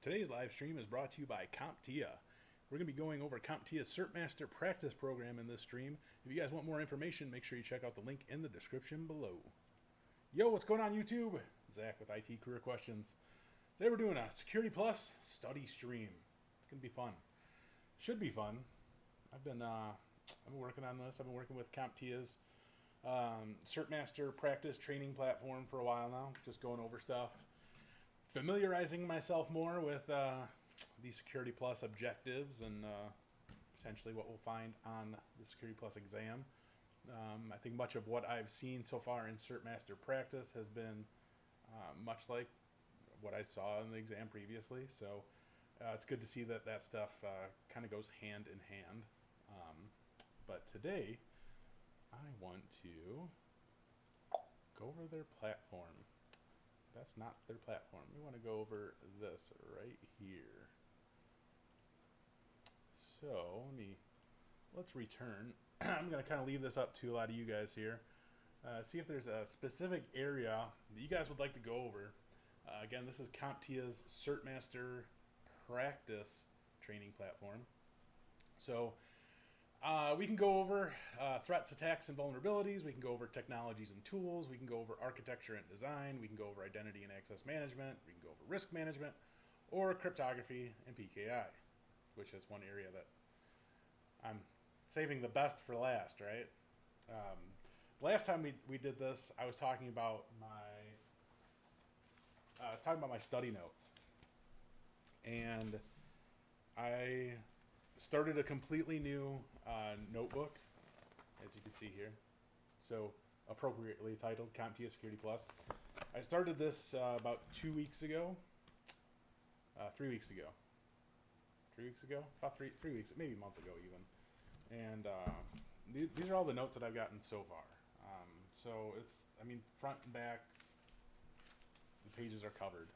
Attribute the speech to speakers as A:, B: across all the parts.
A: Today's live stream is brought to you by CompTIA. We're going to be going over CompTIA's CertMaster practice program in this stream. If you guys want more information, make sure you check out the link in the description below. Yo, what's going on YouTube? Zach with IT Career Questions. Today we're doing a Security Plus study stream. It's going to be fun. Should be fun. I've been working on this. I've been working with CompTIA's CertMaster practice training platform for a while now. Just going over stuff. Familiarizing myself more with the Security Plus objectives and potentially what we'll find on the Security Plus exam. I think much of what I've seen so far in CertMaster practice has been much like what I saw in the exam previously. So it's good to see that that stuff kind of goes hand in hand. But today I want to go over their platform. That's not their platform. We want to go over this right here. So let's return. I'm going to kind of leave this up to a lot of you guys here. See if there's a specific area that you guys would like to go over. Again, this is CompTIA's CertMaster practice training platform. So we can go over threats, attacks, and vulnerabilities. We can go over technologies and tools. We can go over architecture and design. We can go over identity and access management. We can go over risk management or cryptography and PKI, which is one area that I'm saving the best for last, right? Last time we did this, I was talking about my study notes, and I started a completely new notebook, as you can see here. So appropriately titled CompTIA Security Plus. I started this about 2 weeks ago. 3 weeks ago. 3 weeks ago? About three weeks, maybe a month ago even. And these are all the notes that I've gotten so far. So front and back, the pages are covered.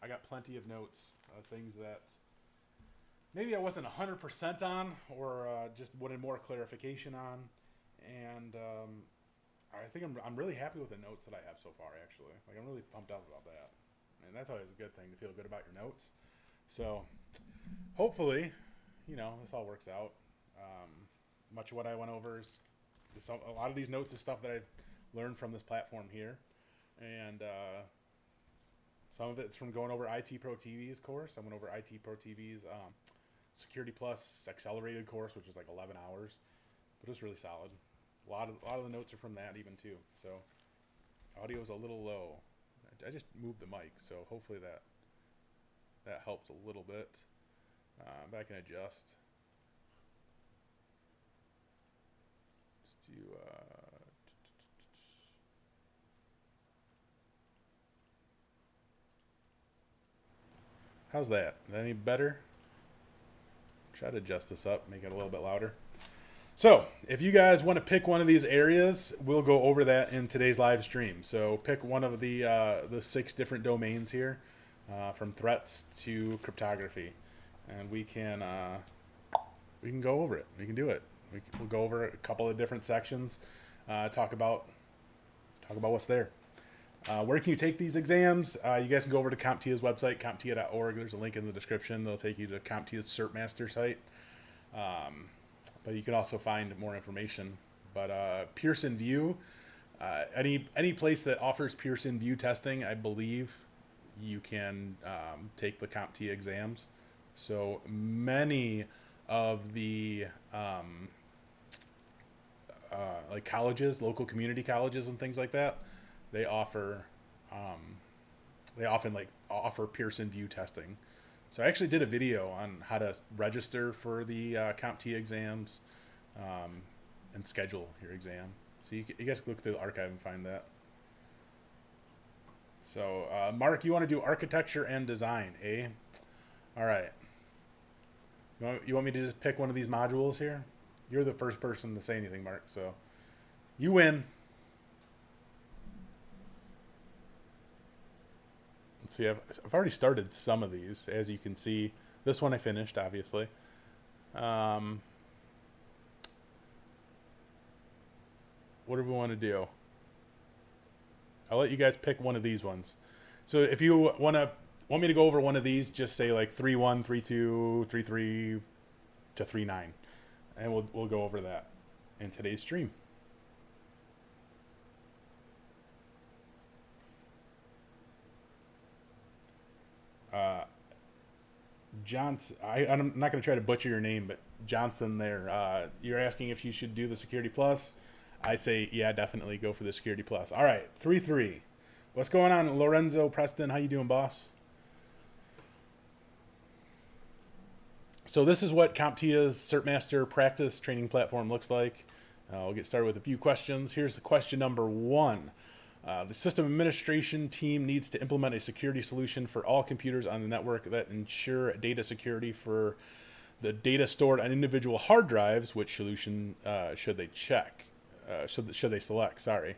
A: I got plenty of notes, things that maybe I wasn't 100% on, or just wanted more clarification on, and I think I'm really happy with the notes that I have so far. Actually, I'm really pumped up about that, and that's always a good thing to feel good about your notes. So hopefully, this all works out. Much of what I went over is a lot of these notes is stuff that I've learned from this platform here, and some of it's from going over IT Pro TV's course. I went over IT Pro TV's Security Plus accelerated course, which is like 11 hours, but it's really solid. A lot of the notes are from that even too. So audio is a little low. I just moved the mic, so hopefully that helps a little bit. But I can adjust. Let's do. How's that? Is that any better? Try to adjust this up, make it a little bit louder. So if you guys want to pick one of these areas, we'll go over that in today's live stream. So pick one of the 6 different domains here, from threats to cryptography, and we can go over it. We can do it. We'll go over a couple of different sections, talk about what's there. Where can you take these exams? You guys can go over to CompTIA's website, comptia.org. There's a link in the description. They'll take you to CompTIA's CertMaster site. But you can also find more information. But Pearson VUE, any place that offers Pearson VUE testing, I believe you can take the CompTIA exams. So many of the like colleges, local community colleges and things like that, they often offer Pearson VUE testing. So I actually did a video on how to register for the CompTIA exams and schedule your exam. So you guys can look through the archive and find that. So Mark, you want to do architecture and design, eh? All right. You want me to just pick one of these modules here? You're the first person to say anything, Mark. So you win. See, I've already started some of these, as you can see. This one I finished, obviously. What do we want to do? I'll let you guys pick one of these ones. So if you want to want me to go over one of these, just say like 3.1, 3.2, 3.3 to 3.9, and we'll go over that in today's stream. Johnson, I'm not going to try to butcher your name, but Johnson there, you're asking if you should do the Security Plus. I say, yeah, definitely go for the Security Plus. All right, 3.3. What's going on, Lorenzo Preston? How you doing, boss? So this is what CompTIA's CertMaster practice training platform looks like. We'll get started with a few questions. Here's the question number 1. The system administration team needs to implement a security solution for all computers on the network that ensure data security for the data stored on individual hard drives. Which solution should they check? Should they select? Sorry.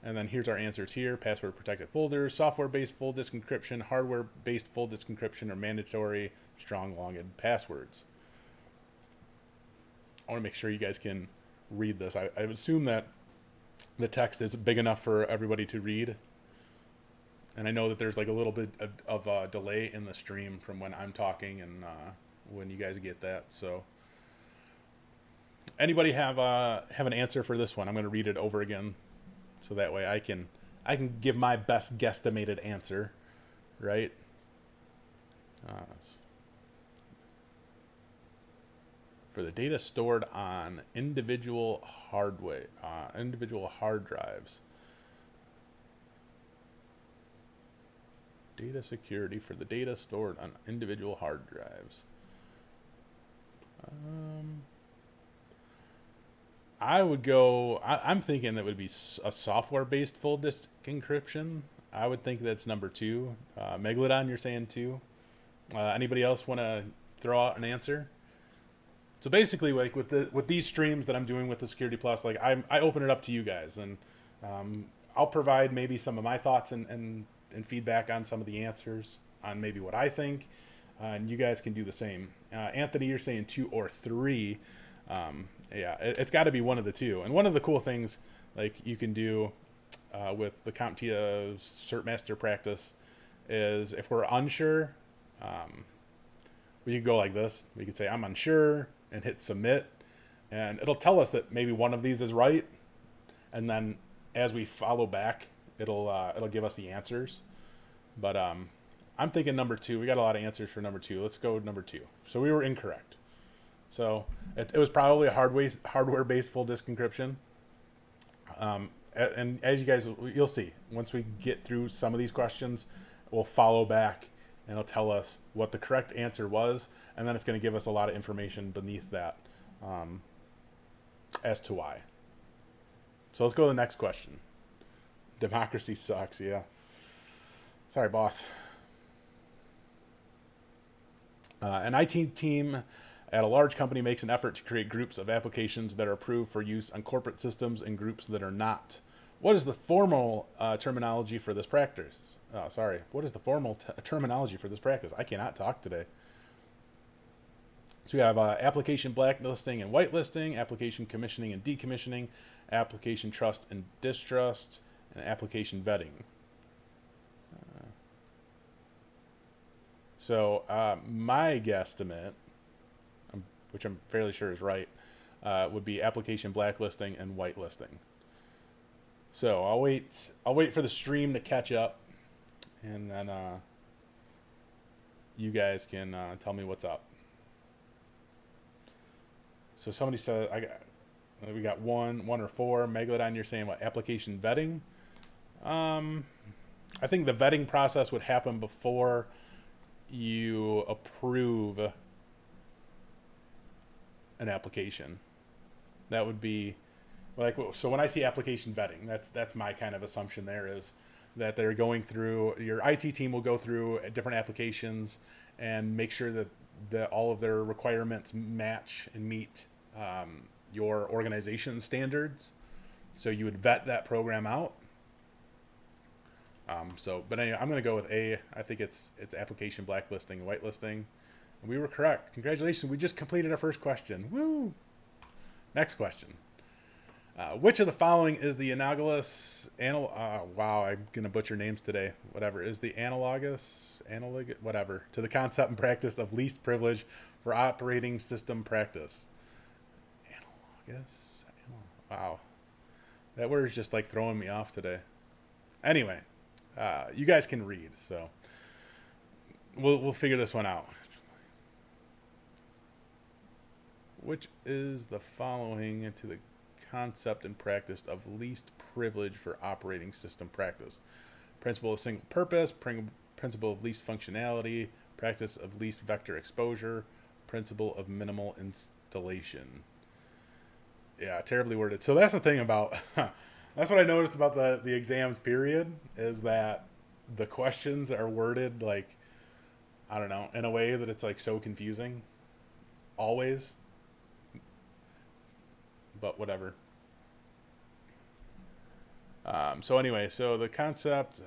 A: And then here's our answers here: password protected folders, software-based full disk encryption, hardware-based full disk encryption, or mandatory strong login passwords. I want to make sure you guys can read this. I would assume that the text is big enough for everybody to read. And I know that there's like a little bit of a delay in the stream from when I'm talking and when you guys get that. So anybody have an answer for this one? I'm going to read it over again, so that way I can give my best guesstimated answer, right? For the data stored on individual hard drives. Data security for the data stored on individual hard drives. I would go, I'm thinking that would be a software-based full disk encryption. I would think that's number 2. Megalodon, you're saying 2. Anybody else want to throw out an answer? So basically, like with these streams that I'm doing with the Security Plus, like I open it up to you guys, and I'll provide maybe some of my thoughts and feedback on some of the answers, on maybe what I think, and you guys can do the same. Anthony, you're saying 2 or 3. Yeah, it's got to be one of the 2. And one of the cool things like you can do with the CompTIA CertMaster practice is, if we're unsure, we could go like this. We could say I'm unsure and hit submit, and it'll tell us that maybe one of these is right, and then as we follow back, it'll give us the answers. But I'm thinking number 2. We got a lot of answers for number 2. Let's go with number 2. So we were incorrect. So it was probably a hardware-based full disk encryption. And as you guys, you'll see, once we get through some of these questions, we'll follow back and it'll tell us what the correct answer was, and then it's going to give us a lot of information beneath that as to why. So let's go to the next question. Democracy sucks, yeah. Sorry, boss. An IT team at a large company makes an effort to create groups of applications that are approved for use on corporate systems and groups that are not. What is the formal terminology for this practice? What is the formal terminology for this practice? I cannot talk today. So we have application blacklisting and whitelisting, application commissioning and decommissioning, application trust and distrust, and application vetting. So my guesstimate, which I'm fairly sure is right, would be application blacklisting and whitelisting. So I'll wait for the stream to catch up, and then you guys can tell me what's up. So somebody said we got one or 4. Megalodon, you're saying what? Application vetting. I think the vetting process would happen before you approve an application. That would be like, so when I see application vetting, that's my kind of assumption there, is that they're going through, your IT team will go through different applications and make sure that all of their requirements match and meet your organization standards. So you would vet that program out. But anyway, I'm going to go with A. I think it's application blacklisting and whitelisting. We were correct. Congratulations. We just completed our first question. Woo! Next question. Which of the following is the analogous wow, I'm gonna butcher names today. Whatever is the analog whatever to the concept and practice of least privilege for operating system practice. Analogous. Wow, that word is just like throwing me off today. Anyway, you guys can read, so we'll figure this one out. Which is the following into the concept and practice of least privilege for operating system practice? Principle of single purpose, principle of least functionality, practice of least vector exposure, principle of minimal installation. Yeah, terribly worded. So that's the thing about that's what I noticed about the exams period is that the questions are worded like, I don't know, in a way that it's like so confusing always. But whatever. So anyway, so the concept,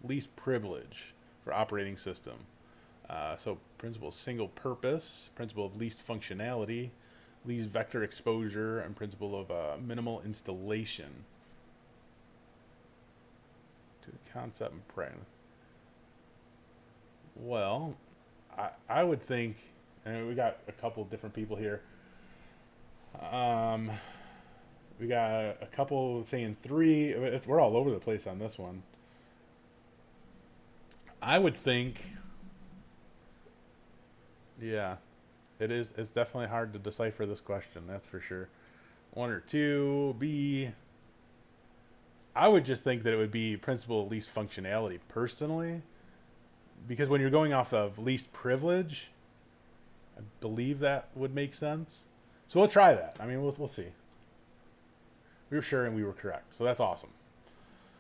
A: least privilege for operating system. So principle of single purpose, principle of least functionality, least vector exposure, and principle of minimal installation. To the concept and practice. Well, I would think, and we got a couple different people here. We got a couple saying 3. We're all over the place on this one. I would think, yeah, it's definitely hard to decipher this question, that's for sure. 1 or 2. B, I would just think that it would be principle of least functionality personally, because when you're going off of least privilege, I believe that would make sense. So we'll try that. I mean, we'll see. We were sure and we were correct. So that's awesome.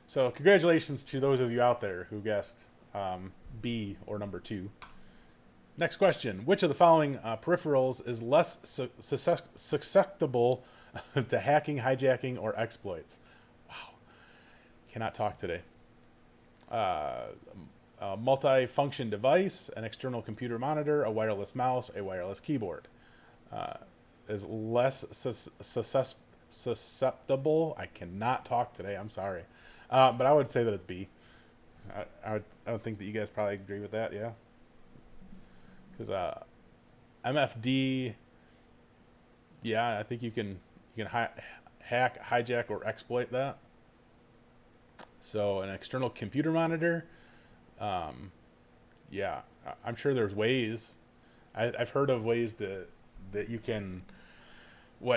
A: So congratulations to those of you out there who guessed B or number 2. Next question. Which of the following peripherals is less susceptible to hacking, hijacking, or exploits? Wow. Cannot talk today. A multi-function device, an external computer monitor, a wireless mouse, a wireless keyboard. Is less susceptible. I cannot talk today. I'm sorry. But I would say that it's B. I don't think that you guys probably agree with that, yeah? Because MFD, yeah, I think you can hack, hijack, or exploit that. So an external computer monitor, yeah, I'm sure there's ways. I've heard of ways that you can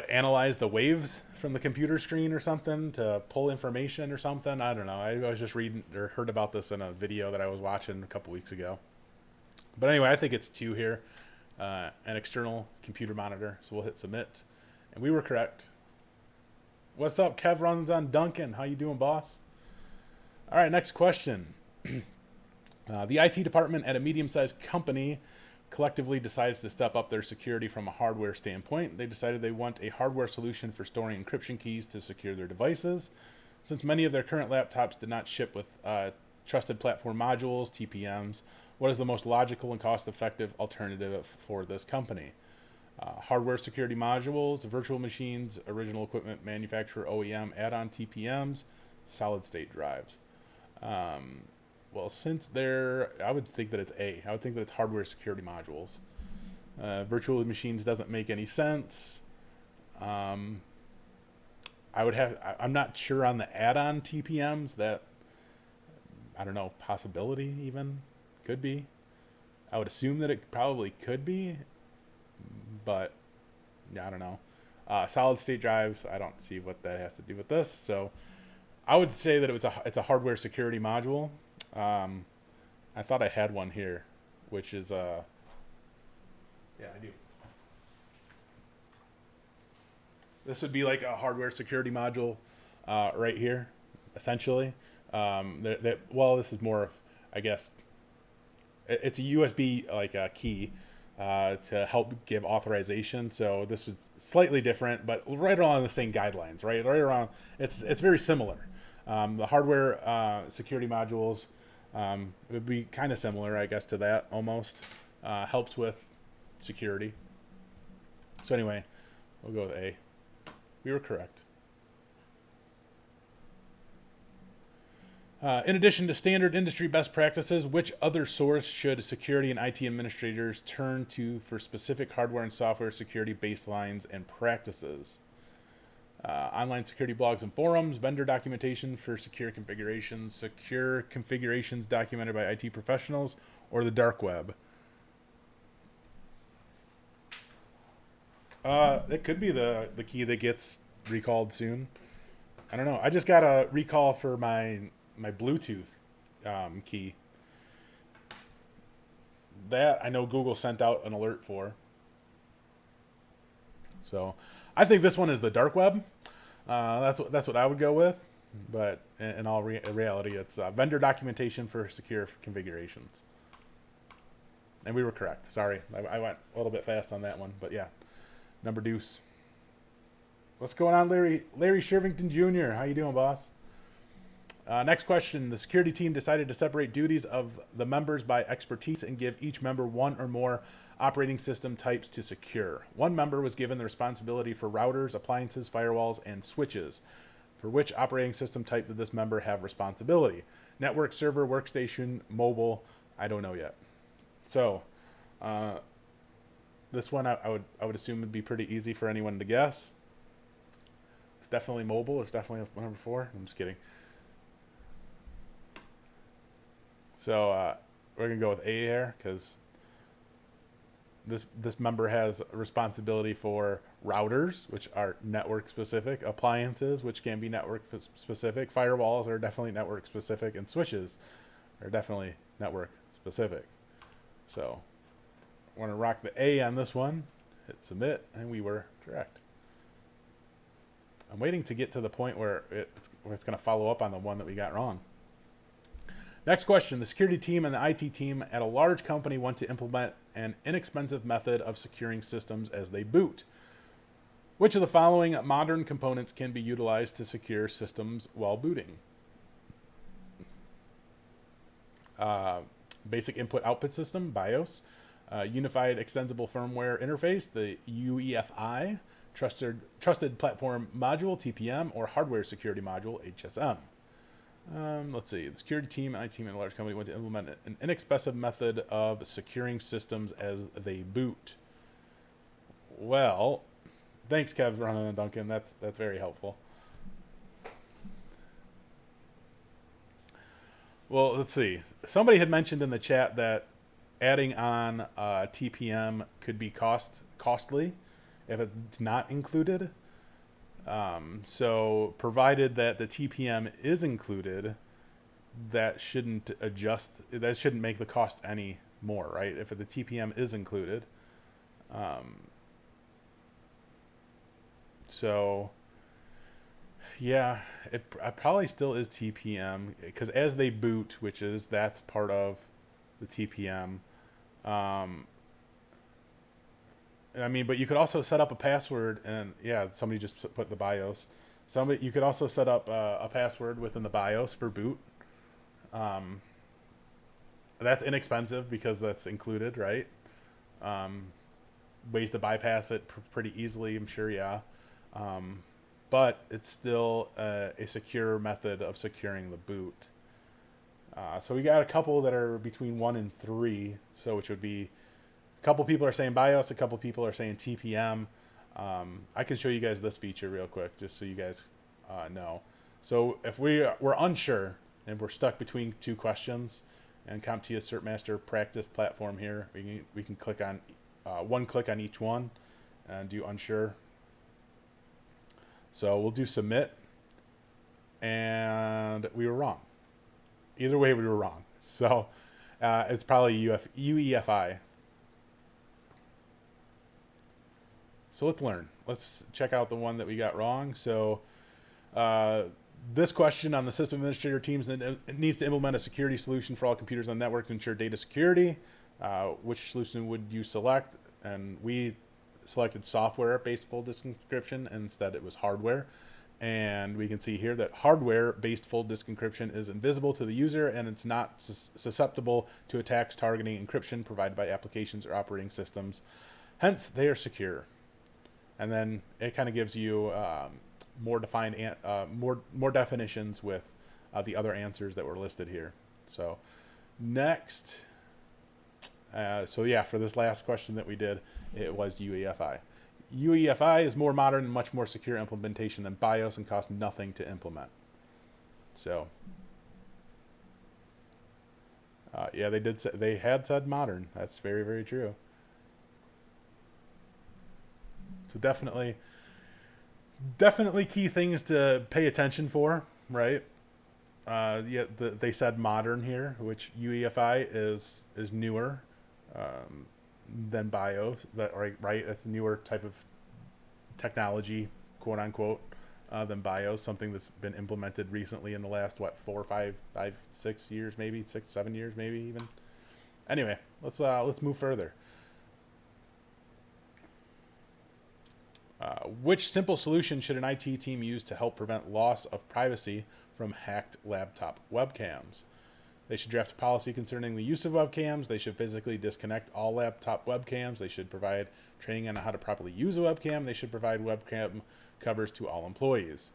A: analyze the waves from the computer screen or something to pull information or something. I don't know. I was just reading or heard about this in a video that I was watching a couple weeks ago. But anyway, I think it's 2 here. An external computer monitor. So we'll hit submit. And we were correct. What's up? Kev runs on Duncan. How you doing, boss? All right, next question. The IT department at a medium-sized company collectively decides to step up their security from a hardware standpoint. They decided they want a hardware solution for storing encryption keys to secure their devices. Since many of their current laptops did not ship with trusted platform modules, TPMs, what is the most logical and cost-effective alternative for this company? Hardware security modules, virtual machines, original equipment manufacturer OEM, add-on TPMs, solid-state drives. Well, since I would think that it's A. I would think that it's hardware security modules. Virtual machines doesn't make any sense. I'm not sure on the add-on TPMs. That, I don't know, possibility even could be. I would assume that it probably could be, but yeah, I don't know. Solid state drives, I don't see what that has to do with this. So I would say that it's a hardware security module. I thought I had one here, which is yeah, I do. This would be like a hardware security module right here, essentially. Well, this is more of, I guess, it's a USB like a key to help give authorization. So this is slightly different, but right along the same guidelines, right? Right around, it's very similar. The hardware security modules would be kind of similar, I guess, to that almost. Helps with security. So anyway, we'll go with A. We were correct. In addition to standard industry best practices, which other source should security and IT administrators turn to for specific hardware and software security baselines and practices? Online security blogs and forums, vendor documentation for secure configurations documented by IT professionals, or the dark web? It could be the key that gets recalled soon. I don't know. I just got a recall for my Bluetooth key. That I know Google sent out an alert for. So I think this one is the dark web. That's what I would go with. But in all reality, it's vendor documentation for secure configurations. And we were correct. Sorry, I went a little bit fast on that one. But yeah, number deuce. What's going on, Larry Shervington Jr.? How you doing, boss? Next question. The security team decided to separate duties of the members by expertise and give each member one or more operating system types to secure. One member was given the responsibility for routers, appliances, firewalls, and switches. For which operating system type did this member have responsibility? Network, server, workstation, mobile? I don't know yet. So, this one I would assume would be pretty easy for anyone to guess. It's definitely mobile. It's definitely number 4. I'm just kidding. So we're gonna go with A here because this member has responsibility for routers, which are network specific, appliances, which can be network specific, firewalls are definitely network specific, and switches are definitely network specific. So we're gonna rock the A on this one, hit submit, and we were correct. I'm waiting to get to the point where it's gonna follow up on the one that we got wrong. Next question. The security team and the IT team at a large company want to implement an inexpensive method of securing systems as they boot. Which of the following modern components can be utilized to secure systems while booting? Basic input-output system, BIOS. Unified Extensible Firmware Interface, the UEFI. Trusted Platform Module, TPM, or Hardware Security Module, HSM. Let's see. The security team and IT team in a large company want to implement an inexpensive method of securing systems as they boot. Well, thanks, Kev, Ronan, and Duncan. That's very helpful. Well, let's see. Somebody had mentioned in the chat that adding on TPM could be costly if it's not included. So provided that the TPM is included, that shouldn't make the cost any more, right? If the TPM is included. So yeah, it probably still is TPM because as they boot, that's part of the TPM. But you could also set up a password, and yeah, somebody just put the BIOS. You could also set up a password within the BIOS for boot. That's inexpensive because that's included, right? Ways to bypass it pretty easily, I'm sure, yeah. But it's still a secure method of securing the boot. So we got a couple that are between 1 and 3, so which would be a couple people are saying BIOS, a couple people are saying TPM. I can show you guys this feature real quick just so you guys know. So if we're unsure and we're stuck between two questions, and CompTIA CertMaster practice platform here, we can click on one click on each one and do unsure. So we'll do submit, and we were wrong. Either way, we were wrong. So it's probably UEFI. So let's learn. Let's check out the one that we got wrong. So this question on the system administrator teams, it needs to implement a security solution for all computers on the network to ensure data security. Which solution would you select? And we selected software-based full disk encryption, and instead it was hardware. And we can see here that hardware-based full disk encryption is invisible to the user, and it's not susceptible to attacks targeting encryption provided by applications or operating systems. Hence, they are secure. and then it kind of gives you more defined, more definitions with the other answers that were listed here. So next, so yeah, for this last question that we did, it was UEFI. UEFI is more modern and much more secure implementation than BIOS and costs nothing to implement. So, yeah, they had said modern. That's very, very true. So definitely key things to pay attention for, right? Yeah, they said modern here, which UEFI is newer than BIOS. That right? That's a newer type of technology, quote unquote, than BIOS. Something that's been implemented recently in the last 4, 5, 6 years, maybe 6, 7 years, maybe even. Anyway, let's move further. Which simple solution should an IT team use to help prevent loss of privacy from hacked laptop webcams? They should draft a policy concerning the use of webcams. They should physically disconnect all laptop webcams. They should provide training on how to properly use a webcam. They should provide webcam covers to all employees.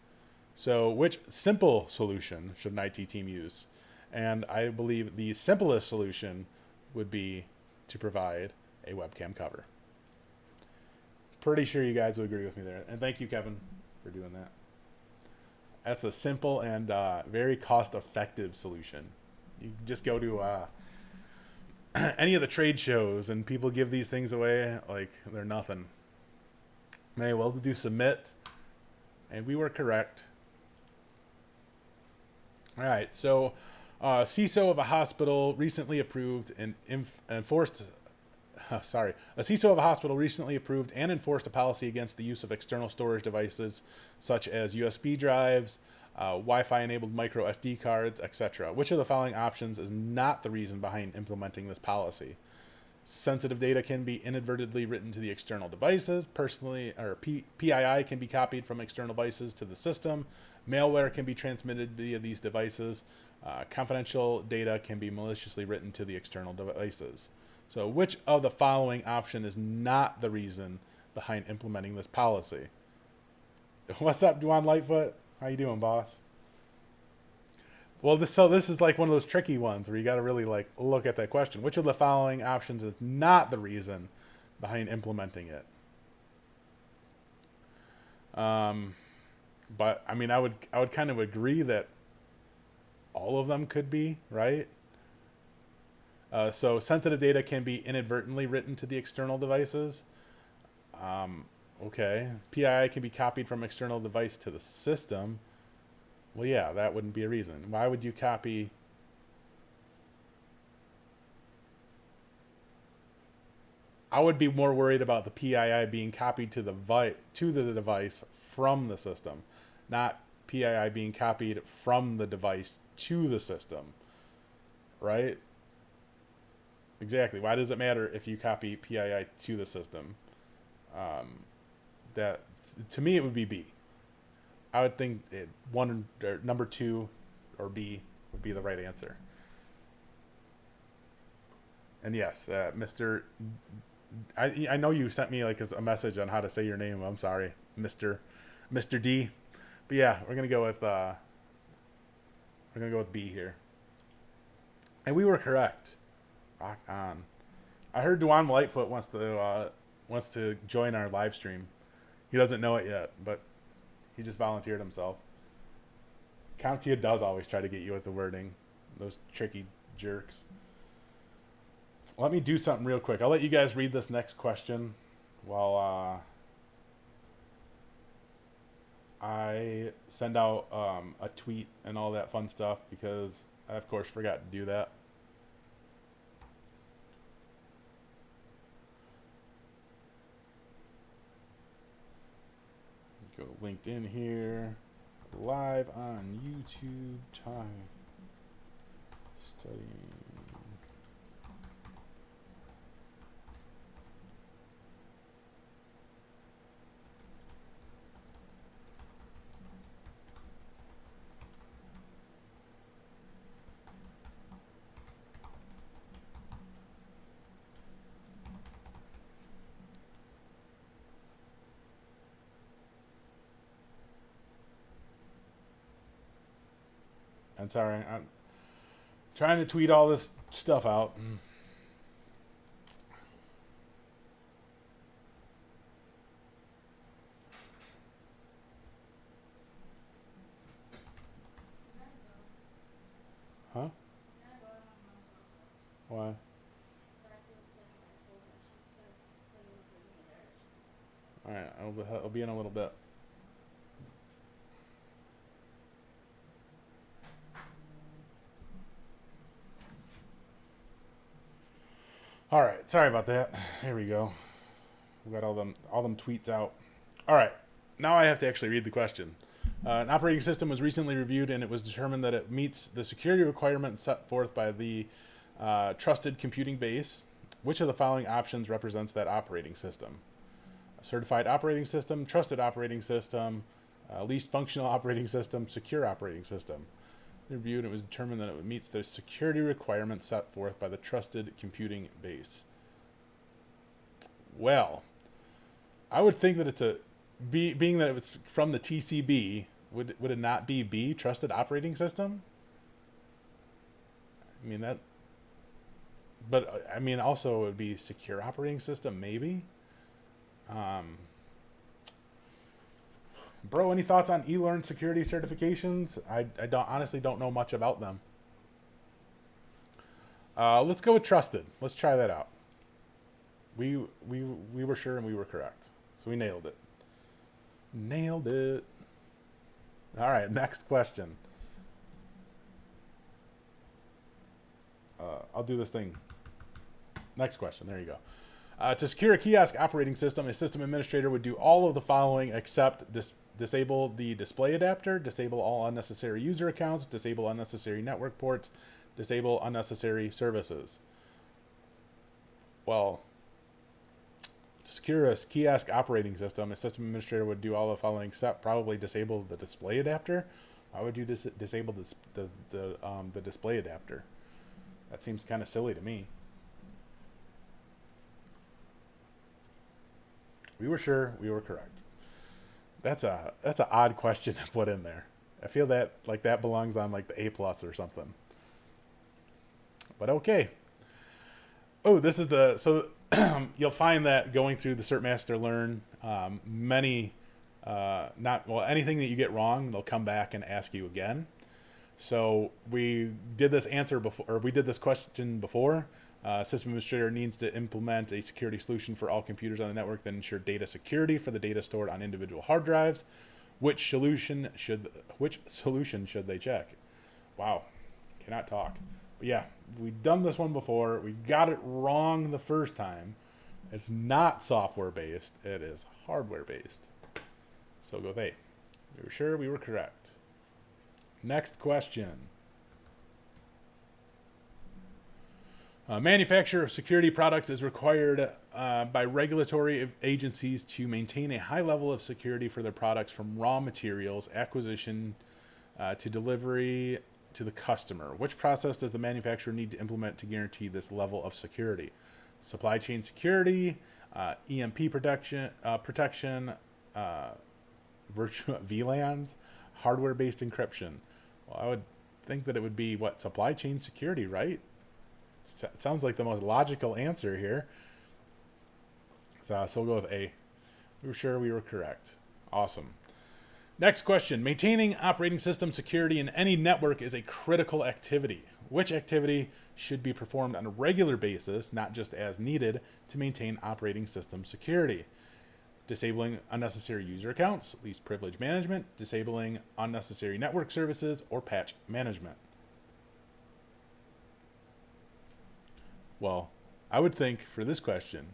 A: So which simple solution should an IT team use? And I believe the simplest solution would be to provide a webcam cover. Pretty sure you guys would agree with me there. And thank you, Kevin, for doing that. That's a simple and very cost-effective solution. You just go to any of the trade shows and people give these things away like they're nothing. May well do submit, and we were correct. All right, so CISO of a hospital recently approved and enforced. A CISO of a hospital recently approved and enforced a policy against the use of external storage devices such as USB drives, Wi-Fi enabled micro SD cards, etc. Which of the following options is not the reason behind implementing this policy? Sensitive data can be inadvertently written to the external devices. PII can be copied from external devices to the system. Malware can be transmitted via these devices. Confidential data can be maliciously written to the external devices. So which of the following option is not the reason behind implementing this policy? What's up, Duan Lightfoot? How you doing, boss? Well, this is like one of those tricky ones where you got to really like look at that question. Which of the following options is not the reason behind implementing it? But I mean, I would kind of agree that all of them could be, right? So sensitive data can be inadvertently written to the external devices. Okay. PII can be copied from external device to the system. Well, yeah, that wouldn't be a reason. Why would you copy? I would be more worried about the PII being copied to the device from the system, not PII being copied from the device to the system, right? Exactly. Why does it matter if you copy PII to the system? That to me it would be B. I would think number 2 or B would be the right answer. And yes, Mr. I know you sent me like a message on how to say your name. I'm sorry, Mr. D. But yeah, we're gonna go with B here. And we were correct. Rock on. I heard Duan Lightfoot wants to join our live stream. He doesn't know it yet, but he just volunteered himself. CompTIA does always try to get you with the wording. Those tricky jerks. Let me do something real quick. I'll let you guys read this next question while I send out a tweet and all that fun stuff, because I, of course, forgot to do that. Go LinkedIn here. Live on YouTube time. Studying. I'm sorry. I'm trying to tweet all this stuff out. Huh? Why? All right, I'll be in a little bit. All right, sorry about that. Here we go. We got all them tweets out. All right, now I have to actually read the question. An operating system was recently reviewed, and it was determined that it meets the security requirements set forth by the trusted computing base. Which of the following options represents that operating system? A certified operating system, trusted operating system, least functional operating system, secure operating system. Reviewed, and it was determined that it meets the security requirements set forth by the trusted computing base. Well, I would think that it's being that it's from the TCB, would it not be B, trusted operating system? I mean that, but I mean also it would be secure operating system, maybe. Bro, any thoughts on eLearn security certifications? I honestly don't know much about them. Let's go with trusted. Let's try that out. We were sure and we were correct. So we nailed it. Nailed it. All right, next question. I'll do this thing. Next question. There you go. To secure a kiosk operating system, a system administrator would do all of the following except disable the display adapter, disable all unnecessary user accounts, disable unnecessary network ports, disable unnecessary services. Well, to secure a kiosk operating system, a system administrator would do all the following except probably disable the display adapter. Why would you disable the display adapter? That seems kind of silly to me. We were sure, we were correct. That's an odd question to put in there. I feel that like that belongs on like the A+ or something. But okay. Oh, this is so you'll find that going through the Cert Master Learn, anything that you get wrong, they'll come back and ask you again. So we did this answer before, or we did this question before. System administrator needs to implement a security solution for all computers on the network that ensure data security for the data stored on individual hard drives. Which solution should they check? Wow, cannot talk. But yeah, we've done this one before. We got it wrong the first time. It's not software based. It is hardware based. So go with A. We were sure, we were correct. Next question. Manufacture of security products is required by regulatory agencies to maintain a high level of security for their products from raw materials acquisition to delivery to the customer. Which process does the manufacturer need to implement to guarantee this level of security? Supply chain security, EMP protection, virtual VLANs, hardware-based encryption. Well, I would think that it would be supply chain security, right? It sounds like the most logical answer here. So we'll go with A. We were sure, we were correct. Awesome. Next question. Maintaining operating system security in any network is a critical activity. Which activity should be performed on a regular basis, not just as needed, to maintain operating system security? Disabling unnecessary user accounts, least privilege management, disabling unnecessary network services, or patch management. Well, I would think for this question,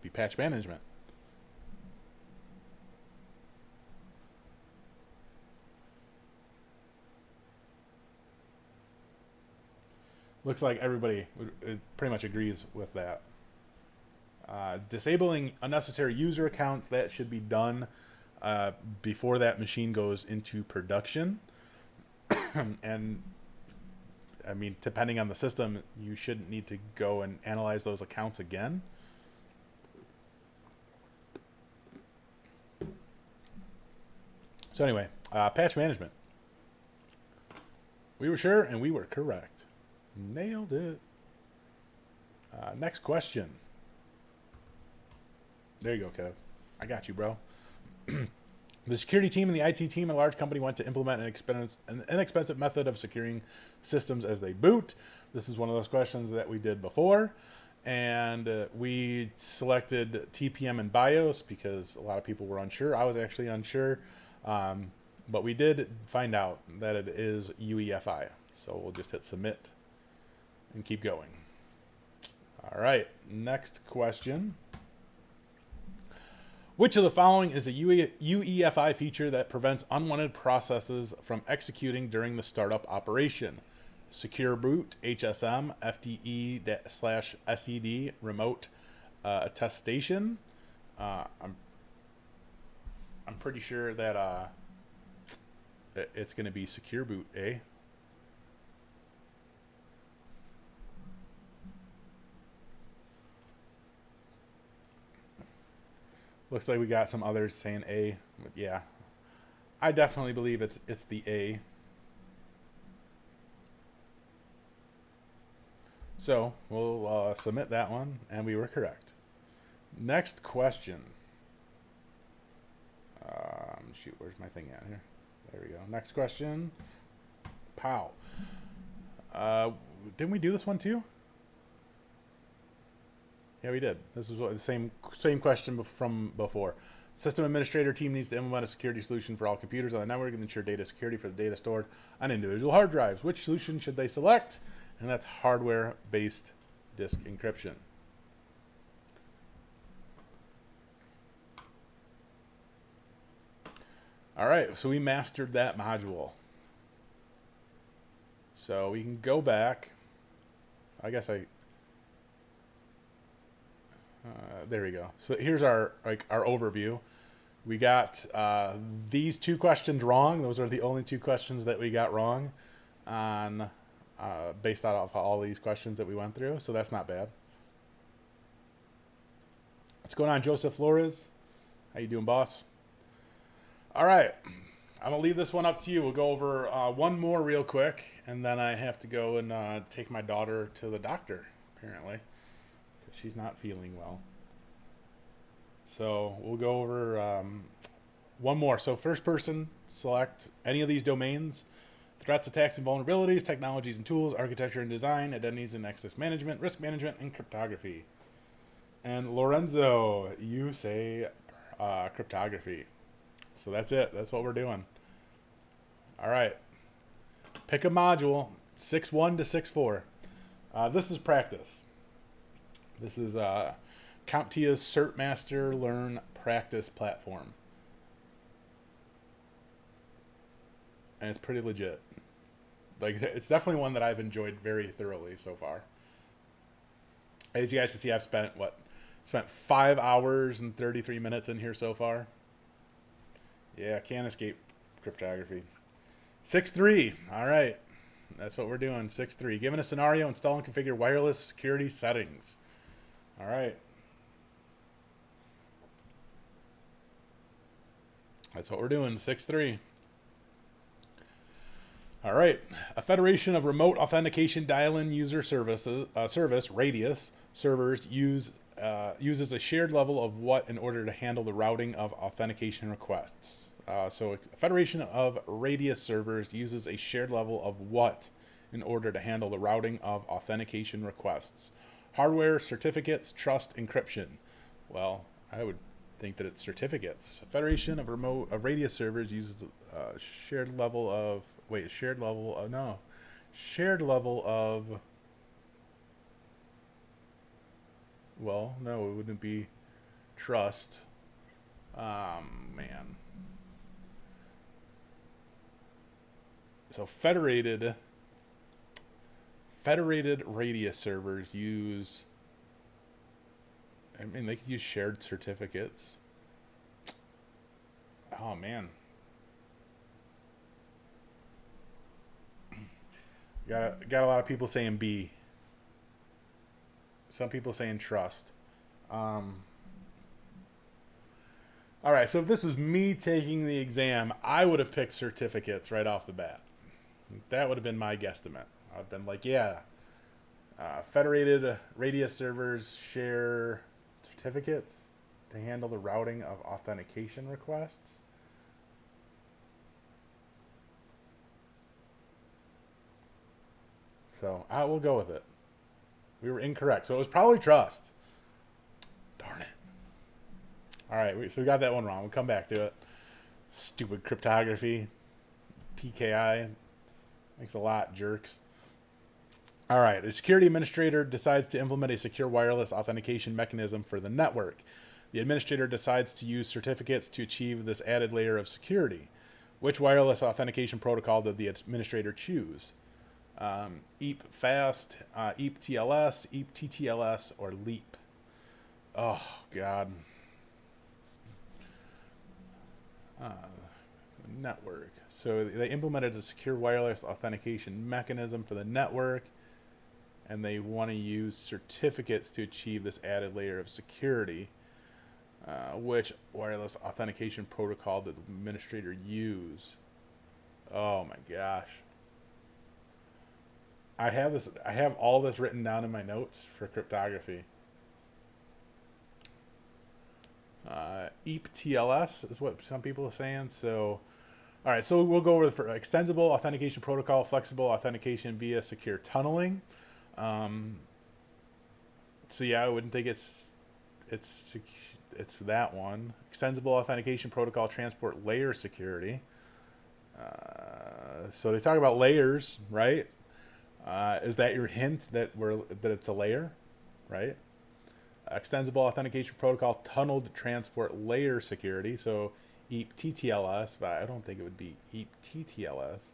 A: be patch management. Looks like everybody pretty much agrees with that. Disabling unnecessary user accounts, that should be done before that machine goes into production. And I mean, depending on the system, you shouldn't need to go and analyze those accounts again. So anyway, patch management. We were sure, and we were correct. Nailed it. Next question. There you go, Kev. I got you, bro. The security team and the IT team in a large company went to implement an inexpensive method of securing systems as they boot. This is one of those questions that we did before. And we selected TPM and BIOS because a lot of people were unsure. I was actually unsure. But we did find out that it is UEFI. So we'll just hit submit and keep going. All right, next question. Which of the following is a UEFI feature that prevents unwanted processes from executing during the startup operation? Secure boot, HSM, FTE/SED, remote attestation. I'm pretty sure that it's going to be secure boot, eh? Looks like we got some others saying A. But yeah, I definitely believe it's the A. So we'll submit that one, and we were correct. Next question. Shoot, where's my thing at here? There we go. Next question. Pow. Didn't we do this one too? Yeah, we did. This is what the same question from before. System administrator team needs to implement a security solution for all computers on the network and ensure data security for the data stored on individual hard drives. Which solution should they select? And that's hardware-based disk encryption. All right, so we mastered that module. So we can go back. I guess there we go. So here's our overview. We got these two questions wrong. Those are the only two questions that we got wrong on based out of all these questions that we went through. So that's not bad. What's going on, Joseph Flores? How you doing, boss? All right. I'm going to leave this one up to you. We'll go over one more real quick, and then I have to go and take my daughter to the doctor, apparently, because she's not feeling well. So we'll go over one more. So first person, select any of these domains: threats, attacks, and vulnerabilities, technologies and tools, architecture and design, identities and access management, risk management, and cryptography. And Lorenzo, you say cryptography. So that's it. That's what we're doing. All right. Pick a module, 6.1 to 6.4. This is practice. This is CompTIA's CertMaster Learn Practice platform. And it's pretty legit. Like, it's definitely one that I've enjoyed very thoroughly so far. As you guys can see, I've spent 5 hours and 33 minutes in here so far. Yeah, can't escape cryptography. 6.3. All right. That's what we're doing. 6.3. Given a scenario, install and configure wireless security settings. All right. That's what we're doing. 6.3. All right. A federation of remote authentication dial-in user service, Radius, servers uses a shared level of what in order to handle the routing of authentication requests. So a federation of Radius servers uses a shared level of what in order to handle the routing of authentication requests? Hardware, certificates, trust, encryption. Well, I would think that it's certificates. A federation of Radius servers uses a shared level of shared level of. Well, no, it wouldn't be trust. Man. So federated Radius servers use, I mean, they could use shared certificates. Oh, man. Got a lot of people saying B. Some people saying trust. All right, so if this was me taking the exam, I would have picked certificates right off the bat. That would have been my guesstimate. I've been like, yeah, federated radius servers share certificates to handle the routing of authentication requests. So I will go with it. We were incorrect. So it was probably trust. Darn it. All right, so we got that one wrong. We'll come back to it. Stupid cryptography. PKI. Thanks a lot, jerks. All right, a security administrator decides to implement a secure wireless authentication mechanism for the network. The administrator decides to use certificates to achieve this added layer of security. Which wireless authentication protocol did the administrator choose? EAP Fast, EAP TLS, EAP TTLS, or LEAP? Oh, God. Network. So they implemented a secure wireless authentication mechanism for the network, and they want to use certificates to achieve this added layer of security. Which wireless authentication protocol did the administrator use? Oh my gosh. I have all this written down in my notes for cryptography. EAP TLS is what some people are saying. So, all right. So we'll go over the extensible authentication protocol, flexible authentication via secure tunneling. So yeah, I wouldn't think it's that one. Extensible authentication protocol, transport layer security. So they talk about layers, right? Is that your hint that it's a layer, right? Extensible authentication protocol, tunneled transport layer security. So EAP TTLS, but I don't think it would be EAP TTLS.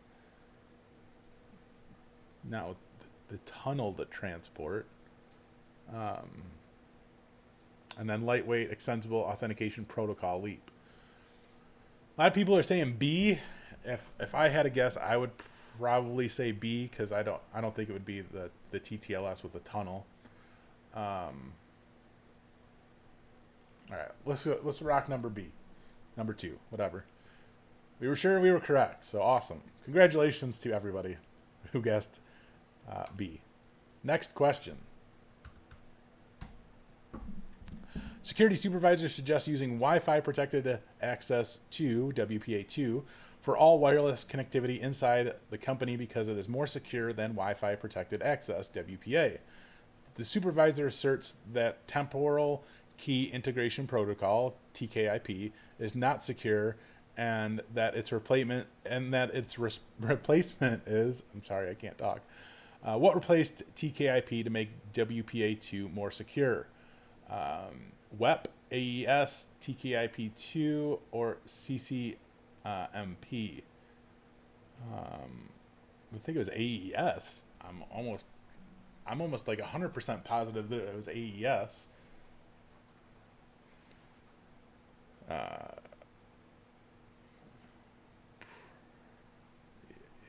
A: Now the tunneled transport. And then lightweight extensible authentication protocol, LEAP. A lot of people are saying B. If I had a guess, I would probably say B, because I don't think it would be the TTLS with the tunnel. All right, let's rock number B, number 2, whatever. We were sure we were correct, so awesome. Congratulations to everybody who guessed B. Next question. Security supervisors suggest using Wi-Fi protected access to WPA2 for all wireless connectivity inside the company because it is more secure than Wi-Fi protected access, WPA. The supervisor asserts that temporal key integration protocol, TKIP, is not secure, and that its replacement is, I'm sorry, I can't talk. What replaced TKIP to make WPA2 more secure? WEP, AES, TKIP2, or CCMP? I think it was AES. I'm almost like 100% positive that it was AES.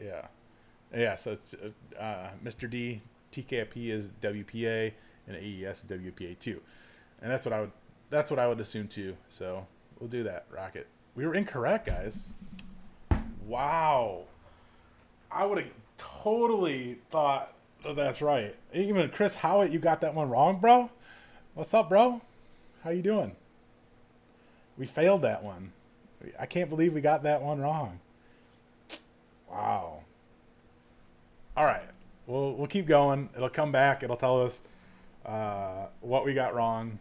A: Yeah. So it's Mr. D, TKIP is WPA, and AES is WPA2, and that's what I would assume too. So we'll do that. Rocket. We were incorrect, guys. Wow. I would have totally thought that's right. Even Chris Howitt, you got that one wrong, bro. What's up, bro? How you doing? We failed that one. I can't believe we got that one wrong. Wow. All right. We'll keep going. It'll come back. It'll tell us what we got wrong.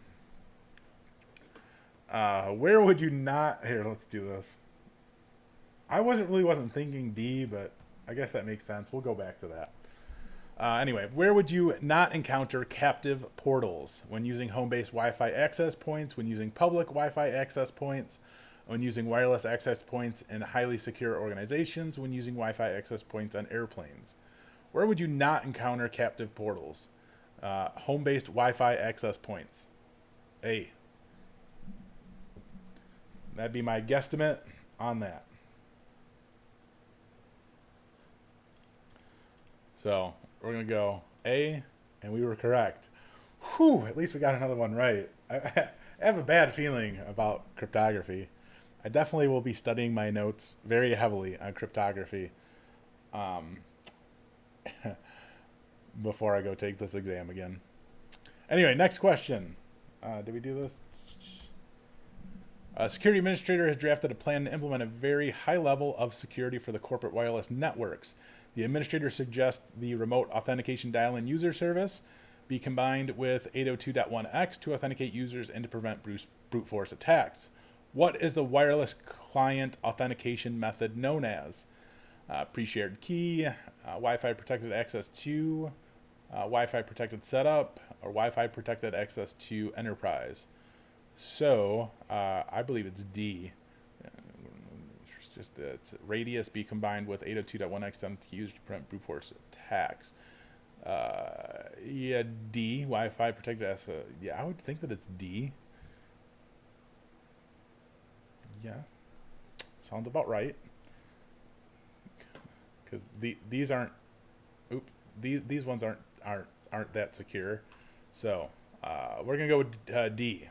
A: Where would you not... Here, let's do this. I wasn't thinking D, but I guess that makes sense. We'll go back to that. Anyway, where would you not encounter captive portals? When using home-based Wi-Fi access points, when using public Wi-Fi access points, when using wireless access points in highly secure organizations, when using Wi-Fi access points on airplanes. Where would you not encounter captive portals? Home-based Wi-Fi access points. A. That'd be my guesstimate on that. So we're going to go A, and we were correct. Whew, at least we got another one right. I have a bad feeling about cryptography. I definitely will be studying my notes very heavily on cryptography. before I go take this exam again. Anyway, next question. Did we do this? A security administrator has drafted a plan to implement a very high level of security for the corporate wireless networks. The administrator suggests the remote authentication dial-in user service be combined with 802.1x to authenticate users and to prevent brute force attacks. What is the wireless client authentication method known as? Pre-shared key, Wi-Fi protected access to, Wi-Fi protected setup, or Wi-Fi protected access to enterprise. So I believe it's D. It's radius be combined with 802.1x to use to prevent brute force attacks. Yeah, D. Wi-Fi protected access. Yeah, I would think that it's D. Yeah, sounds about right. Because these aren't. Oops, these ones aren't that secure. So we're gonna go with D.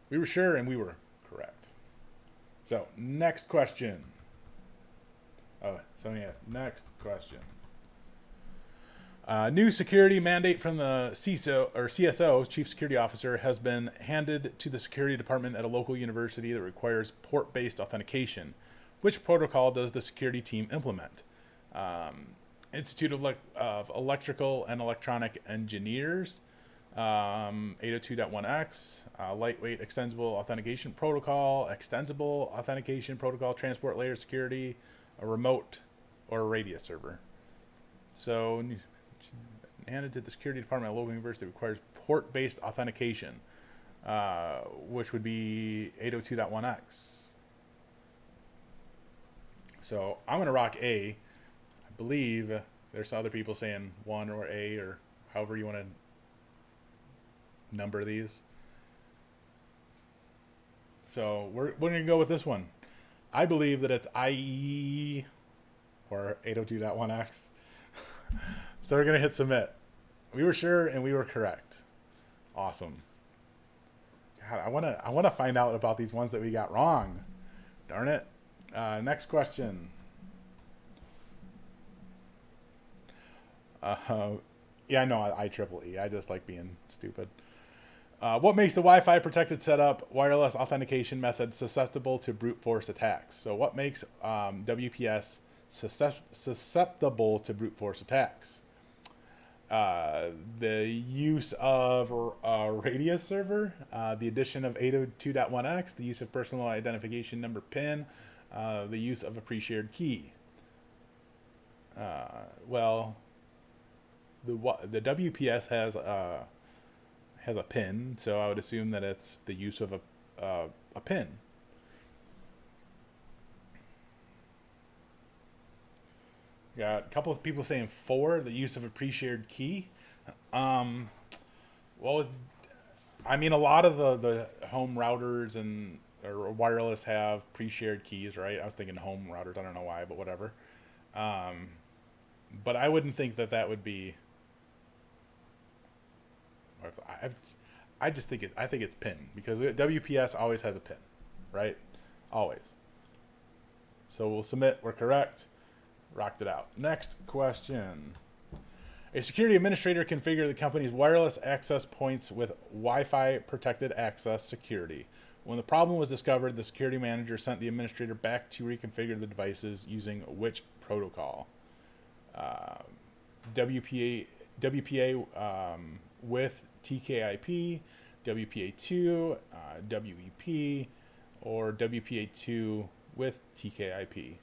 A: We were sure and we were correct. So next question. Next question. New security mandate from the CISO or CSO, Chief Security Officer, has been handed to the security department at a local university that requires port-based authentication. Which protocol does the security team implement? Institute of Electrical and Electronic Engineers, 802.1x, lightweight extensible authentication protocol, extensible authentication protocol, transport layer security, a remote, or a radius server. So handed to the security department at a local university requires port-based authentication, which would be 802.1x. So I'm going to rock A. I believe there's other people saying 1 or A or however you want to number these. So we're going to go with this one. I believe that it's IE or 802.1x. So we're going to hit submit. We were sure and we were correct. Awesome. God, I want to find out about these ones that we got wrong. Darn it. Next question. Yeah, I know IEEE. I just like being stupid. What makes the Wi-Fi protected setup wireless authentication method susceptible to brute force attacks? So what makes WPS susceptible to brute force attacks? The use of a radius server, the addition of 802.1x, the use of personal identification number PIN, the use of a pre-shared key. Well, the WPS has a PIN, so I would assume that it's the use of a PIN. Got a couple of people saying 4, the use of a pre-shared key. Well, I mean, a lot of the home routers or wireless have pre-shared keys, right? I was thinking home routers. I don't know why, but whatever. But I wouldn't think that would be. I think it's PIN because WPS always has a PIN, right? Always. So we'll submit. We're correct. Rocked it out. Next question. A security administrator configured the company's wireless access points with Wi-Fi protected access security. When the problem was discovered, the security manager sent the administrator back to reconfigure the devices using which protocol? WPA with TKIP, WPA2, WEP, or WPA2 with TKIP.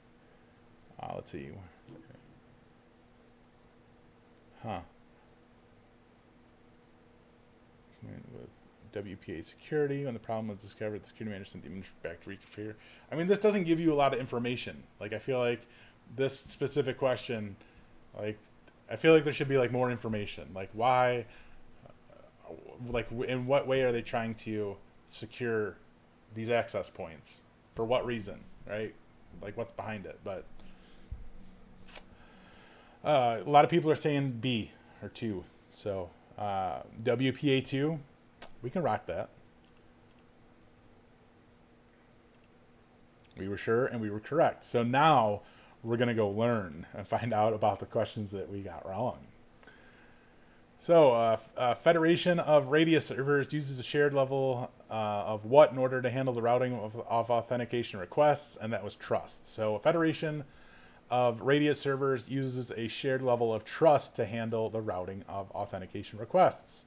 A: Let's see. With WPA security, when the problem was discovered, the security manager sent the administrator back to reconfigure. I mean, this doesn't give you a lot of information. Like, I feel like this specific question, like, I feel like there should be like more information. Like, why? Like, in what way are they trying to secure these access points? For what reason? Right? Like, what's behind it? But a lot of people are saying B or 2. So WPA2, we can rock that. We were sure and we were correct. So now we're going to go learn and find out about the questions that we got wrong. So, Federation of Radius servers uses a shared level of what in order to handle the routing of authentication requests, and that was trust. So, a Federation of Radius servers uses a shared level of trust to handle the routing of authentication requests.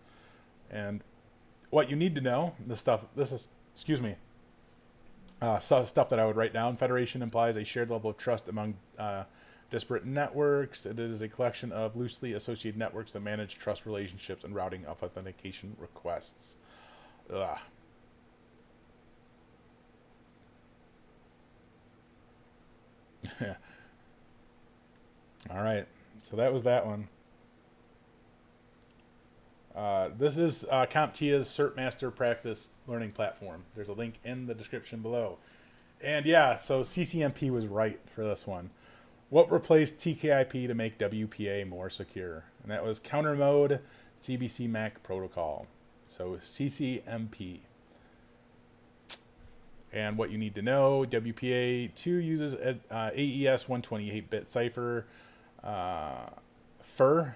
A: And what you need to know, stuff that I would write down. Federation implies a shared level of trust among disparate networks. It is a collection of loosely associated networks that manage trust relationships and routing of authentication requests. Ugh. All right, so that was that one. This is CompTIA's CertMaster practice learning platform. There's a link in the description below. And yeah, so CCNP was right for this one. What replaced TKIP to make WPA more secure? And that was counter mode CBC MAC protocol. So CCMP. And what you need to know, WPA2 uses AES 128-bit cipher. FIR,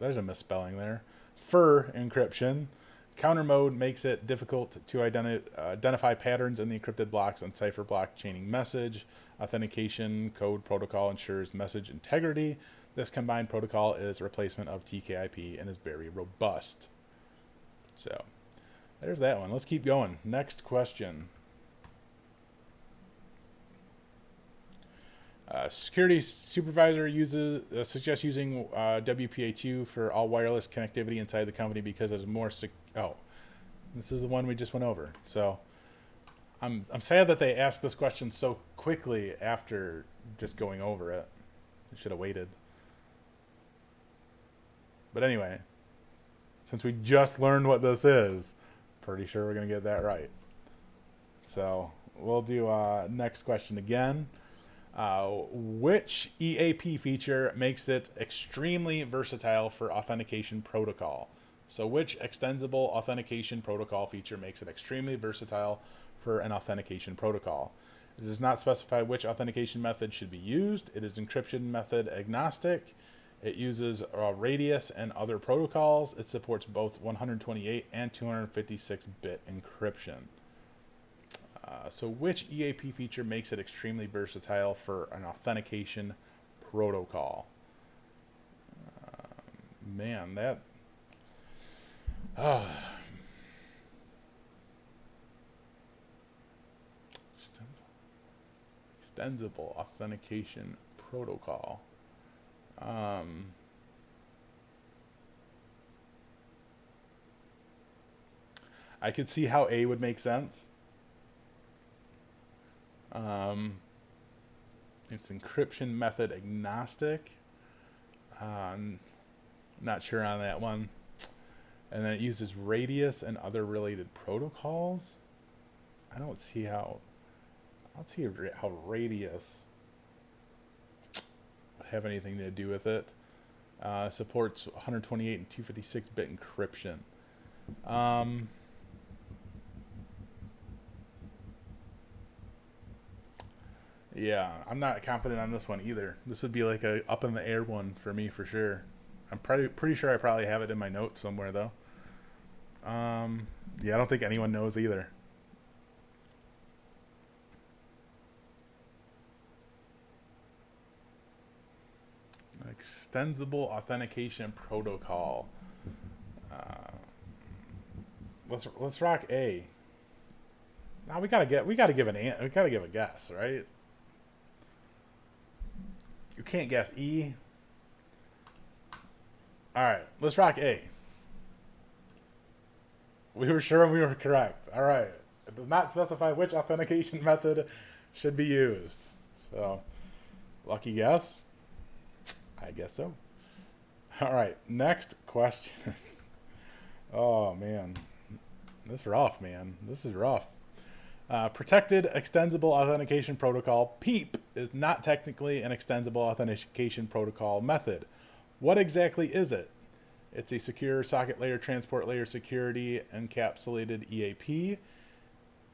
A: there's a misspelling there. FIR encryption. Counter mode makes it difficult to identify patterns in the encrypted blocks and cipher block chaining message. Authentication code protocol ensures message integrity. This combined protocol is a replacement of TKIP and is very robust. So there's that one. Let's keep going. Next question. Security supervisor suggests using WPA2 for all wireless connectivity inside the company because it's more this is the one we just went over. So I'm sad that they asked this question so quickly after just going over it. I should have waited. But anyway, since we just learned what this is, pretty sure we're going to get that right. So we'll do next question again. Which EAP feature makes it extremely versatile for authentication protocol? So which extensible authentication protocol feature makes it extremely versatile for an authentication protocol? It does not specify which authentication method should be used. It is encryption method agnostic. It uses Radius and other protocols. It supports both 128 and 256-bit encryption. So which EAP feature makes it extremely versatile for an authentication protocol? Man, that... Extensible authentication protocol. I could see how A would make sense. It's encryption method agnostic. Not sure on that one. And then it uses Radius and other related protocols. I don't see how Radius would have anything to do with it. Supports 128 and 256-bit encryption. Yeah, I'm not confident on this one either. This would be like a up in the air one for me for sure. I'm pretty sure I probably have it in my notes somewhere though. Yeah, I don't think anyone knows either. Extensible authentication protocol. Let's rock A. Now we gotta give a guess, right? You can't guess E. All right, let's rock A. We were sure we were correct. All right. It does not specify which authentication method should be used. So, lucky guess? I guess so. All right, next question. Oh, man. This is rough, man. This is rough. Protected Extensible Authentication Protocol, PEEP, is not technically an extensible authentication protocol method. What exactly is it? It's a secure socket layer, transport layer security encapsulated EAP.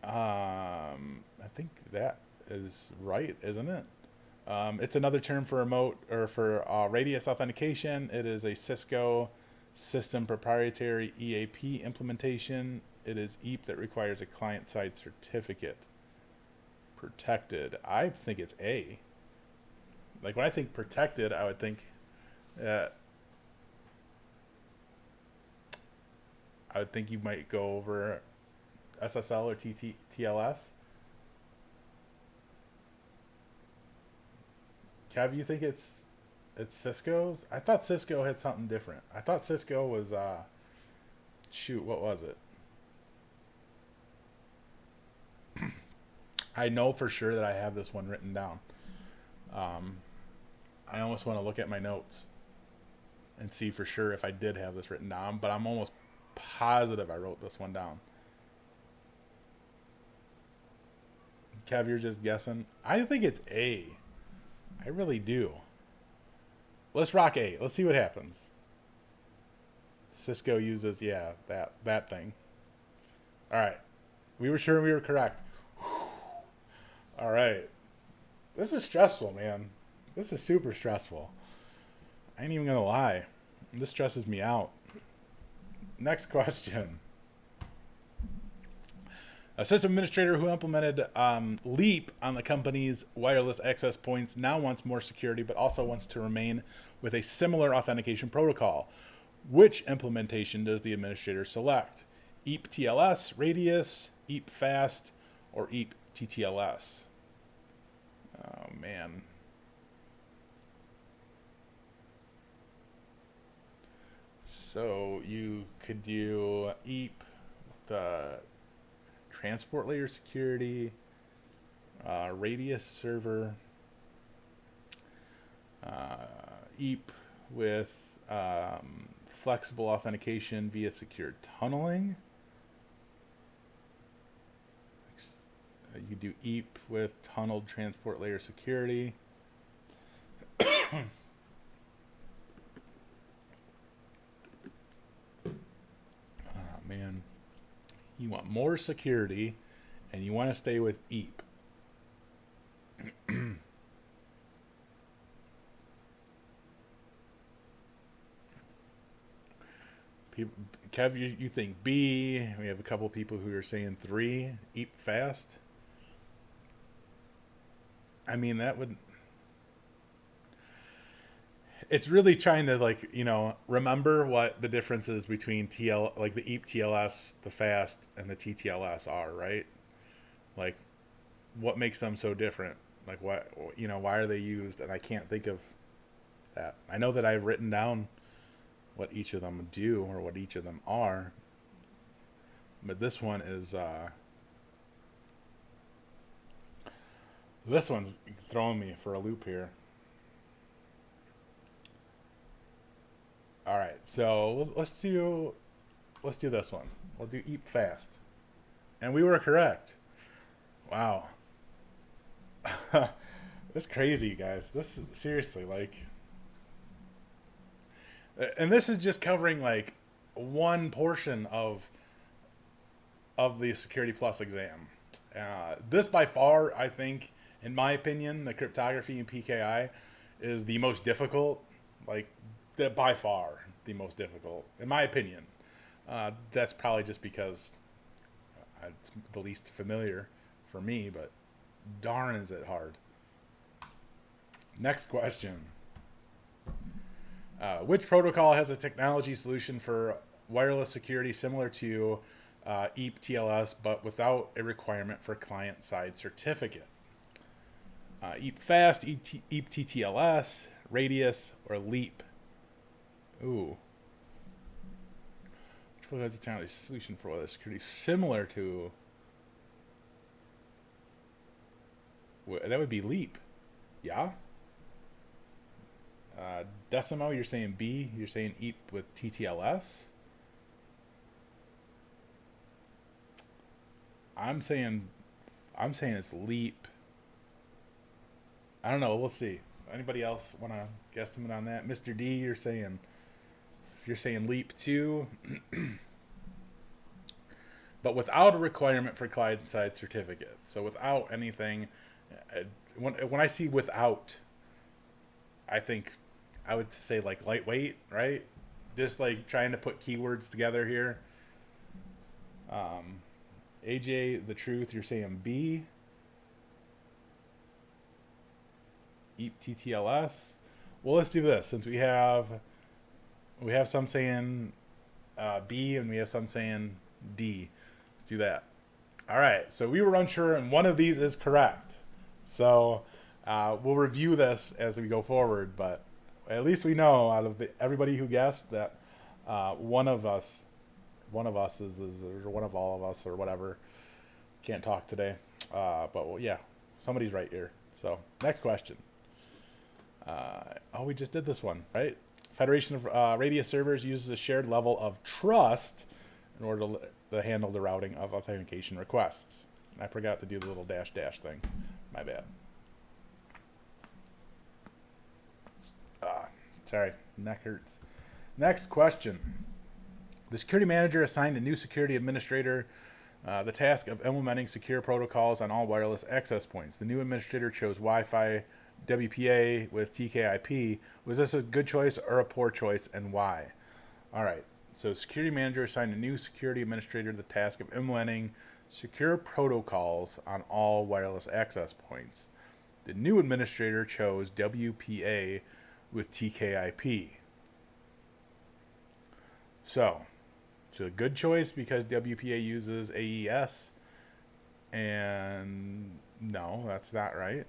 A: I think that is right, isn't it? It's another term for remote or for radius authentication. It is a Cisco system proprietary EAP implementation. It is EAP that requires a client-side certificate. Protected. I think it's A. Like when I think protected, I would think you might go over SSL or TLS. Kev, you think it's Cisco's? I thought Cisco had something different. I thought Cisco was what was it? I know for sure that I have this one written down. I almost want to look at my notes and see for sure if I did have this written down, but I'm almost positive I wrote this one down. Kev, you're just guessing? I think it's A. I really do. Let's rock A. Let's see what happens. Cisco uses, that thing. All right. We were sure we were correct. All right. This is stressful, man. This is super stressful. I ain't even going to lie. This stresses me out. Next question. A system administrator who implemented Leap on the company's wireless access points now wants more security, but also wants to remain with a similar authentication protocol. Which implementation does the administrator select? EAP TLS, Radius, EAP Fast, or EAP TTLS? Oh, man. So you could do EAP, the transport layer security, Radius server, EAP with flexible authentication via secure tunneling. You do EAP with tunneled transport layer security. Man, you want more security and you want to stay with EAP. Kev, you think B. We have a couple people who are saying 3, EAP Fast. I mean, that would... It's really trying to remember what the difference is between the EAP TLS, the Fast, and the TTLS are, right? Like, what makes them so different? Like, why are they used? And I can't think of that. I know that I've written down what each of them do or what each of them are, but this one is this one's throwing me for a loop here. All right, so let's do this one. We'll do EAP Fast, and we were correct. Wow, that's crazy, guys. This is seriously and this is just covering one portion of the Security Plus exam. This by far, I think, in my opinion, the cryptography and PKI is the most difficult. By far the most difficult, in my opinion. That's probably just because it's the least familiar for me, but darn is it hard. Next question. Which protocol has a technology solution for wireless security similar to EAP TLS, but without a requirement for client-side certificate? EAP Fast, EAP TTLS, Radius, or Leap? Ooh. Which one has a technology solution for wireless security similar to... That would be Leap. Yeah? Decimo, you're saying B. You're saying EAP with TTLS. I'm saying it's Leap. I don't know. We'll see. Anybody else want to guesstimate on that? Mr. D, you're saying Leap too, but without a requirement for client-side certificate. So without anything, When I see without, I think I would say like lightweight, right? Just like trying to put keywords together here. AJ, the truth, you're saying B. Eat TTLS. Well, let's do this since we have some saying B and we have some saying D. Let's do that. All right. So we were unsure, and one of these is correct. So we'll review this as we go forward, but at least we know out of everybody who guessed that one of us is or one of all of us or whatever. Can't talk today, but well, yeah, somebody's right here. So next question. We just did this one, right? Federation of Radius servers uses a shared level of trust in order to handle the routing of authentication requests. I forgot to do the little dash thing. My bad. Sorry, neck hurts. Next question. The security manager assigned a new security administrator the task of implementing secure protocols on all wireless access points. The new administrator chose Wi-Fi WPA with TKIP. Was this a good choice or a poor choice, and why? All right. So security manager assigned a new security administrator the task of implementing secure protocols on all wireless access points. The new administrator chose WPA with TKIP. So, it's a good choice because WPA uses AES, and no, that's not right.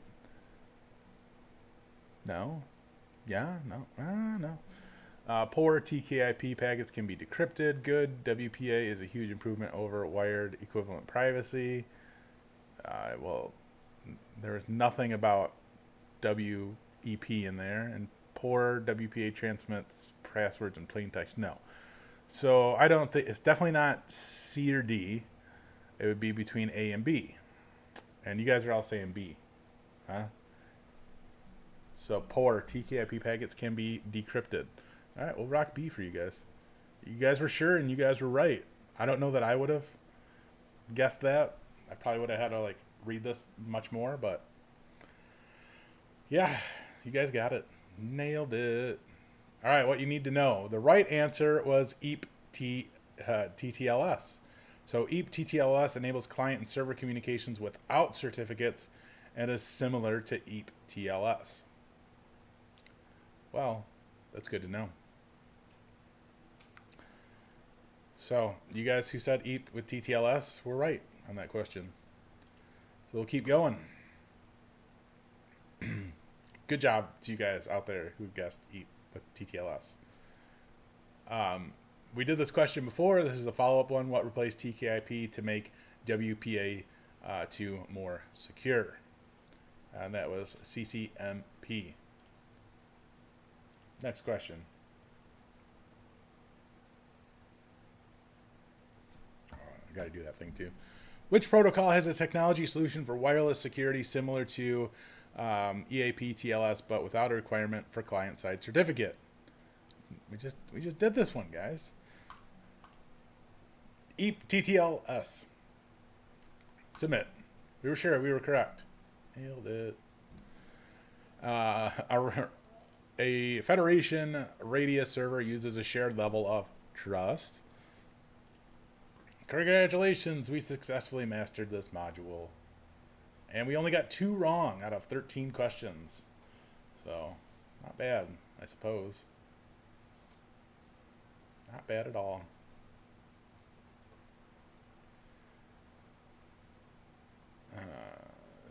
A: No. Yeah, no. No. Poor TKIP packets can be decrypted. Good. WPA is a huge improvement over wired equivalent privacy. Well, there's nothing about WEP in there. And poor WPA transmits passwords in plain text. No. So I don't think it's definitely not C or D. It would be between A and B. And you guys are all saying B. Huh? So poor TKIP packets can be decrypted. All right, we'll rock B for you guys. You guys were sure and you guys were right. I don't know that I would have guessed that. I probably would have had to like read this much more, but yeah, you guys got it. Nailed it. All right, what you need to know. The right answer was EAP TTLS. So EAP TTLS enables client and server communications without certificates and is similar to EAP TLS. Well, that's good to know. So you guys who said EAP with TTLS were right on that question. So we'll keep going. Good job to you guys out there who guessed EAP with TTLS. We did this question before. This is a follow-up one. What replaced TKIP to make WPA 2 more secure? And that was CCMP. Next question. I got to do that thing too. Which protocol has a technology solution for wireless security similar to EAP TLS, but without a requirement for client-side certificate? We just did this one, guys. EAP TTLS. Submit. We were sure we were correct. Nailed it. A Federation Radius server uses a shared level of trust. Congratulations, we successfully mastered this module. And we only got 2 wrong out of 13 questions. So, not bad, I suppose. Not bad at all.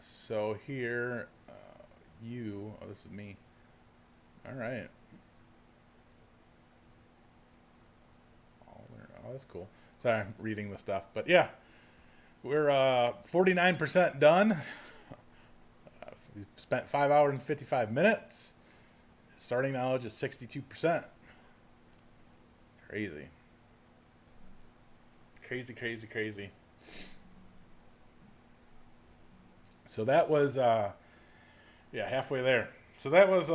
A: So here, this is me. All right. Oh, that's cool. Sorry, I'm reading the stuff. But yeah, we're 49% done. We've spent 5 hours and 55 minutes. Starting knowledge is 62%. Crazy. Crazy. So that was, halfway there. So that was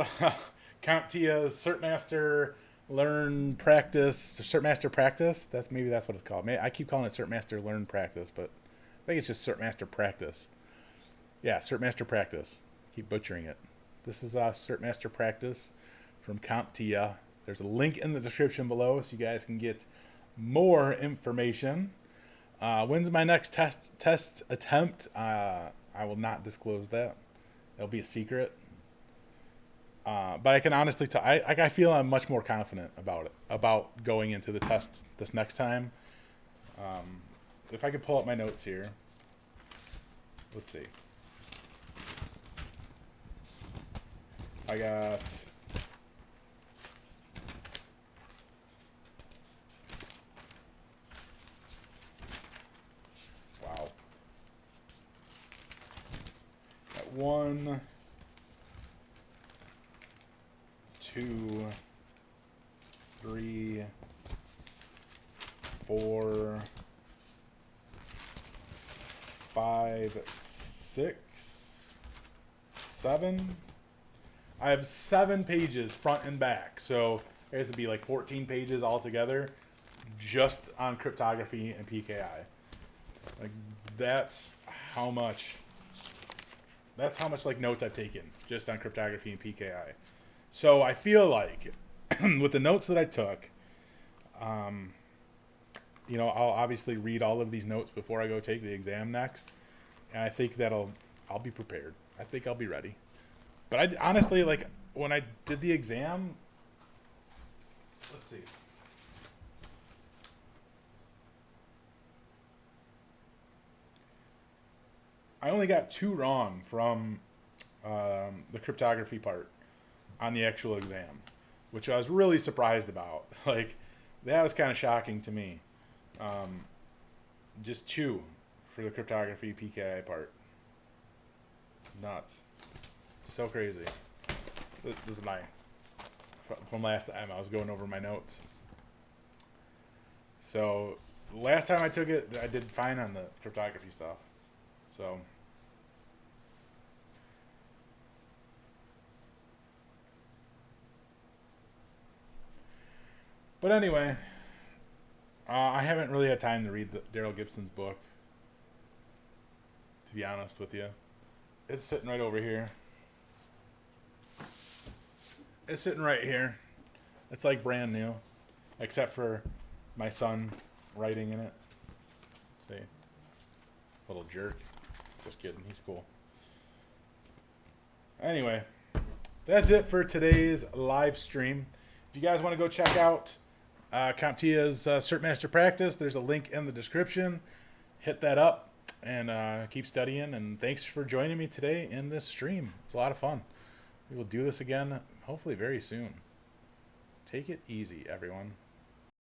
A: CompTIA's CertMaster Learn Practice, CertMaster Practice. That's what it's called. I keep calling it CertMaster Learn Practice, but I think it's just CertMaster Practice. Yeah, Cert Master Practice. Keep butchering it. This is Cert Master Practice from CompTIA. There's a link in the description below so you guys can get more information. When's my next test attempt? I will not disclose that. It'll be a secret. But I can honestly tell. I feel I'm much more confident about it, about going into the test this next time. If I could pull up my notes here. Let's see. I got... Wow. Got 1, 2, 3, 4, 5, 6, 7. I have 7 pages front and back, so I guess it'd be like 14 pages altogether, just on cryptography and PKI. Like that's how much like notes I've taken just on cryptography and PKI. So I feel like with the notes that I took, you know, I'll obviously read all of these notes before I go take the exam next, and I think I'll be prepared. I think I'll be ready. But I honestly, like, when I did the exam, let's see. I only got 2 wrong from the cryptography part on the actual exam, which I was really surprised about. Like, that was kind of shocking to me. Just 2 for the cryptography PKI part. Nuts. So crazy. This is my from last time. I was going over my notes. So last time I took it, I did fine on the cryptography stuff. So but anyway, I haven't really had time to read Daryl Gibson's book, to be honest with you. It's sitting right over here. It's sitting right here. It's like brand new, except for my son writing in it. See? Little jerk. Just kidding. He's cool. Anyway, that's it for today's live stream. If you guys want to go check out CompTIA's Cert Master Practice, there's a link in the description. Hit that up and keep studying. And thanks for joining me today in this stream. It's a lot of fun. We will do this again, hopefully very soon. Take it easy, everyone.